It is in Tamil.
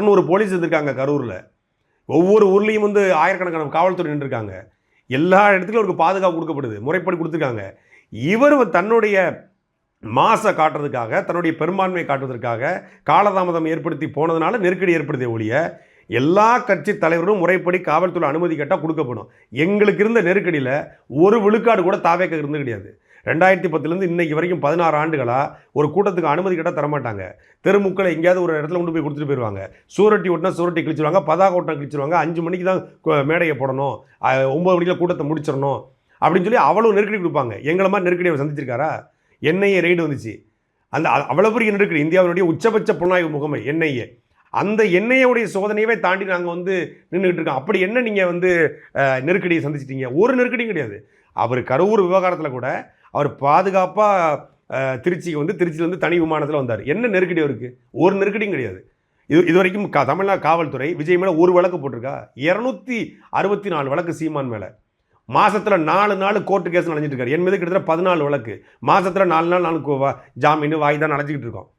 200 போலீஸ் இருந்திருக்காங்க கரூரில். ஒவ்வொரு ஊர்லேயும் வந்து ஆயிரக்கணக்கான காவல்துறை நின்றுருக்காங்க. எல்லா இடத்துலையும் அவருக்கு பாதுகாப்பு கொடுக்கப்படுது, முறைப்படி கொடுத்துருக்காங்க. இவர் தன்னுடைய மாசை காட்டுறதுக்காக, தன்னுடைய பெரும்பான்மையை காட்டுவதற்காக காலதாமதம் ஏற்படுத்தி போனதுனால நெருக்கடி ஏற்படுத்திய ஒழிய எல்லா கட்சி தலைவரும் முறைப்படி காவல்துறை அனுமதி கேட்டால் கொடுக்கப்படும். எங்களுக்கு இருந்த நெருக்கடியில் ஒரு விழுக்காடு கூட தாவேக்க இருந்து கிடையாது. 2010 இன்னைக்கு வரைக்கும் 16 ஆண்டுகளாக ஒரு கூட்டத்துக்கு அனுமதி கேட்டால் தரமாட்டாங்க. தெருமுக்களை எங்கேயாவது ஒரு இடத்துல கொண்டு போய் கொடுத்துட்டு போயிடுவாங்க. சூரட்டி ஓட்டினா சூரட்டி கிழிச்சிருவாங்க, பதாக ஓட்டினா கிழிச்சிருவாங்க. 5 மணிக்கு தான் மேடையை போடணும், 9 மணிக்கு கூட்டத்தை முடிச்சிடணும் அப்படின்னு சொல்லி அவ்வளோ நெருக்கடி கொடுப்பாங்க. எங்களை மாதிரி நெருக்கடி அவர் சந்திச்சிருக்காரா? என்ஐஏ ரெய்டு வந்துச்சு. அந்த அவ்வளோ பெரிய நெருக்கடி, இந்தியாவினுடைய உச்சபட்ச புலனாய்வு முகமை என்ஐஏ. அந்த என்ஐஏவுடைய சோதனையவே தாண்டி நாங்கள் நின்றுக்கிட்டு இருக்கோம். அப்படி என்ன நீங்கள் நெருக்கடியை சந்திச்சிட்டீங்க? ஒரு நெருக்கடியும் கிடையாது. அவர் கரூர் விவகாரத்தில் கூட அவர் பாதுகாப்பாக திருச்சிக்கு திருச்சியிலேருந்து தனி விமானத்தில் வந்தார். என்ன நெருக்கடி அவருக்கு? ஒரு நெருக்கடியும் கிடையாது. இது வரைக்கும் தமிழ்நாடு காவல்துறை விஜய் மேலே ஒரு வழக்கு போட்டிருக்கா? 264 வழக்கு சீமான் மேலே. மாதத்தில் 4 நாள் கோர்ட்டு கேஸ் நடந்துட்டு இருக்காரு. என் மீது கிட்டத்தட்ட 14 வழக்கு. மாதத்தில் 4 நாள் ஜாமீன் வாய்தான் நடந்துக்கிட்டு இருக்கோம்.